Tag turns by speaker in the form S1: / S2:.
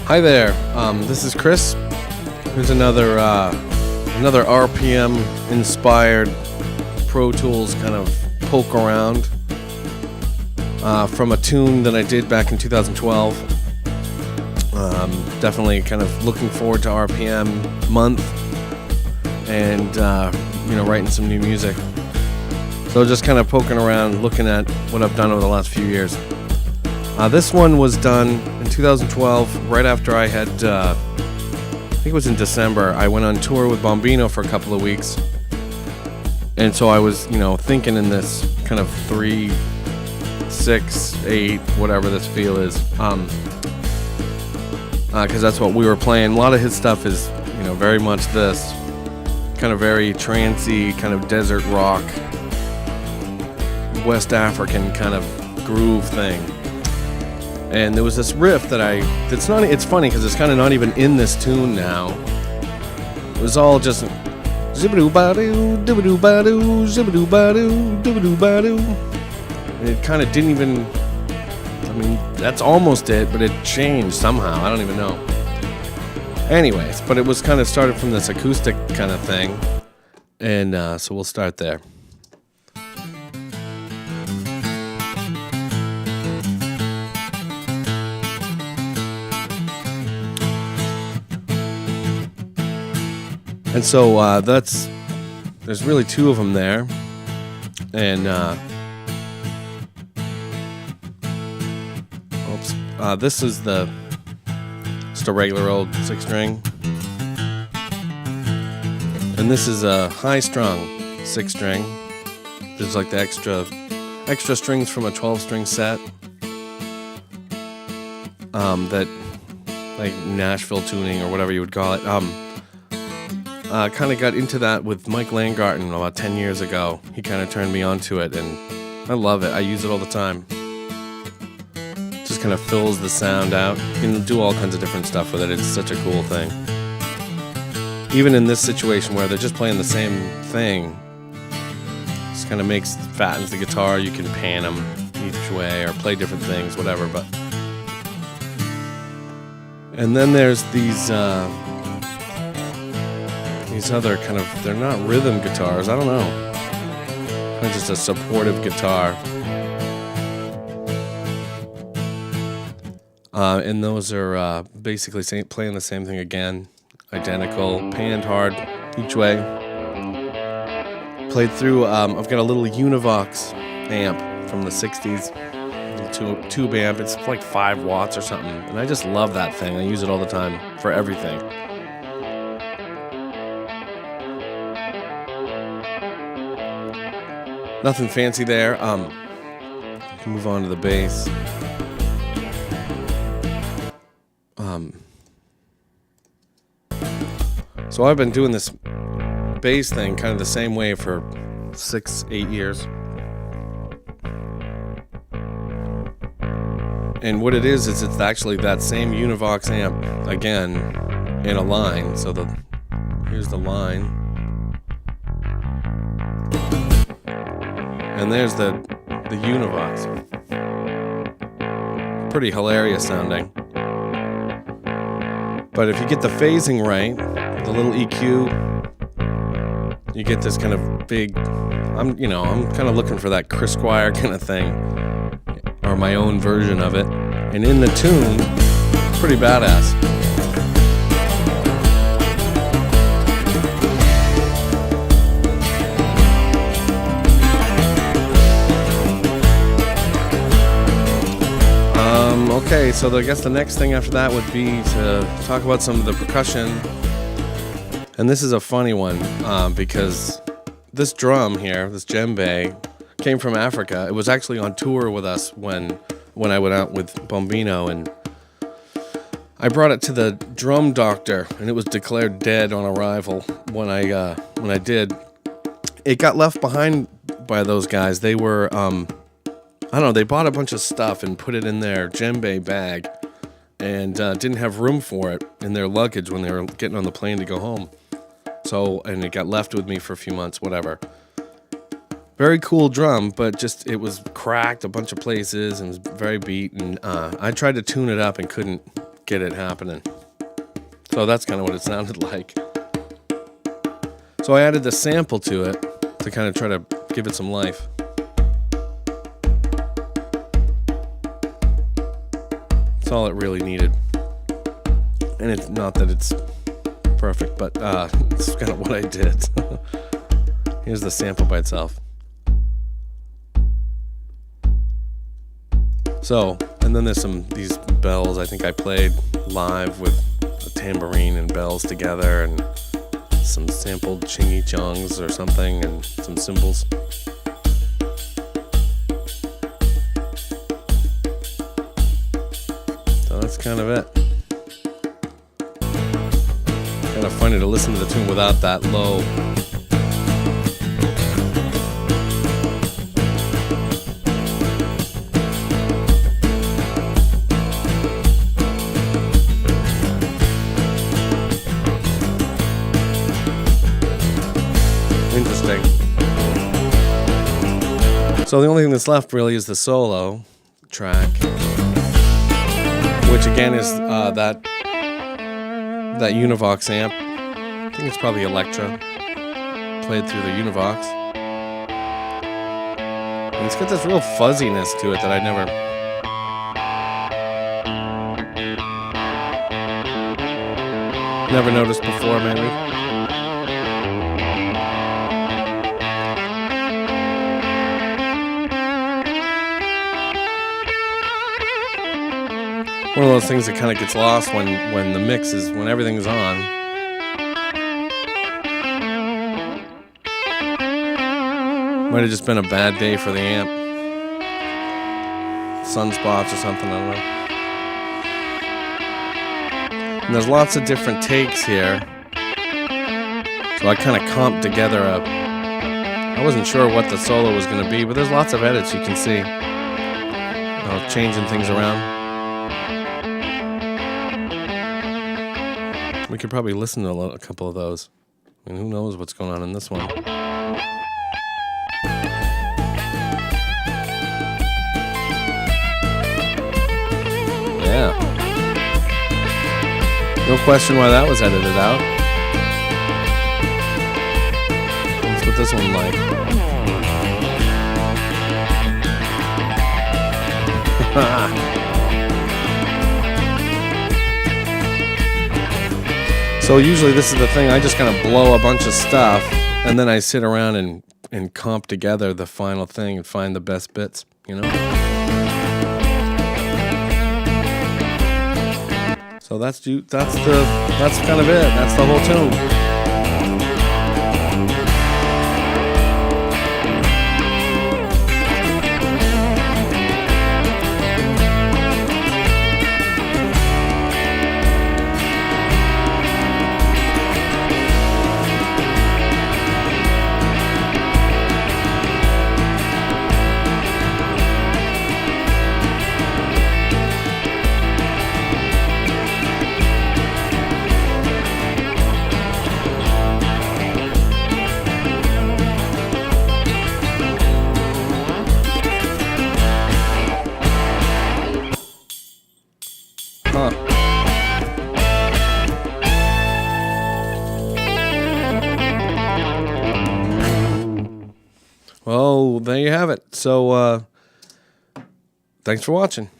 S1: Hi there. This is Chris. Here's another RPM inspired Pro Tools kind of poke around from a tune that I did back in 2012. Definitely kind of looking forward to RPM month and writing some new music. So just kind of poking around, looking at what I've done over the last few years. This one was done in 2012, right after I had, I think it was in December, I went on tour with Bombino for a couple of weeks. And so I was, thinking in this kind of 3, 6, 8, whatever this feel is. Because that's what we were playing. A lot of his stuff is, very much this kind of very trancey, kind of desert rock, West African kind of groove thing. And there was this riff that it's funny because it's kind of not even in this tune now. It was all just Za-Bida-Bada-Ba, Djembe, Za-Bida-Bada-Ba, Djembe. And it kind of didn't even, that's almost it, but it changed somehow. I don't even know. Anyways, but it was kind of started from this acoustic kind of thing. And so we'll start there. And so there's really two of them there, and this is just a regular old 6-string, and this is a high-strung 6-string. There's like the extra strings from a 12-string set, that like Nashville tuning or whatever you would call it. Kind of got into that with Mike Langarten about 10 years ago. He kind of turned me onto it, and I love it. I use it all the time. Just kind of fills the sound out. You can do all kinds of different stuff with it. It's such a cool thing. Even in this situation where they're just playing the same thing, just kind of fattens the guitar. You can pan them each way or play different things, whatever. And then there's these other kind of, they're not rhythm guitars, I don't know. Kind of just a supportive guitar. And those are basically playing the same thing again. Identical, panned hard each way. Played through, I've got a little Univox amp from the 60s. Tube amp, it's like 5 watts or something. And I just love that thing. I use it all the time for everything. Nothing fancy there. Can move on to the bass. So I've been doing this bass thing kind of the same way for 6-8 years. And what it is it's actually that same Univox amp again in a line. So here's the line. And there's the Univox. Pretty hilarious sounding. But if you get the phasing right, the little EQ, you get this kind of big, I'm kind of looking for that Chris Squire kind of thing, or my own version of it. And in the tune, it's pretty badass. Okay, so I guess the next thing after that would be to talk about some of the percussion. And this is a funny one because this drum here, this djembe, came from Africa. It was actually on tour with us when I went out with Bombino, and I brought it to the drum doctor, and it was declared dead on arrival when I did. It got left behind by those guys. They were they bought a bunch of stuff and put it in their djembe bag and didn't have room for it in their luggage when they were getting on the plane to go home. So, and it got left with me for a few months, whatever. Very cool drum, but just it was cracked a bunch of places and was very beat. And I tried to tune it up and couldn't get it happening. So that's kind of what it sounded like. So I added the sample to it to kind of try to give it some life. That's all it really needed. And it's not that it's perfect, but it's kind of what I did. Here's the sample by itself. So, and then there's these bells I think I played live with a tambourine and bells together, and some sampled chingy chongs or something, and some cymbals. So that's kind of it. Kind of funny to listen to the tune without that low. Interesting. So the only thing that's left really is the solo track, which again is that Univox amp. I think it's probably Electra, played through the Univox. And it's got this real fuzziness to it that I never noticed before, maybe. One of those things that kind of gets lost when the mix is, when everything's on. Might have just been a bad day for the amp. Sunspots or something, I don't know. And there's lots of different takes here. So I kind of comped together I wasn't sure what the solo was going to be, but there's lots of edits you can see. Changing things around. We could probably listen to a couple of those. I mean, who knows what's going on in this one. Yeah. No question why that was edited out. That's what this one like. So usually this is the thing, I just kind of blow a bunch of stuff, and then I sit around and comp together the final thing and find the best bits, you know? So that's kind of it. That's the whole tune. Well, there you have it. So, thanks for watching.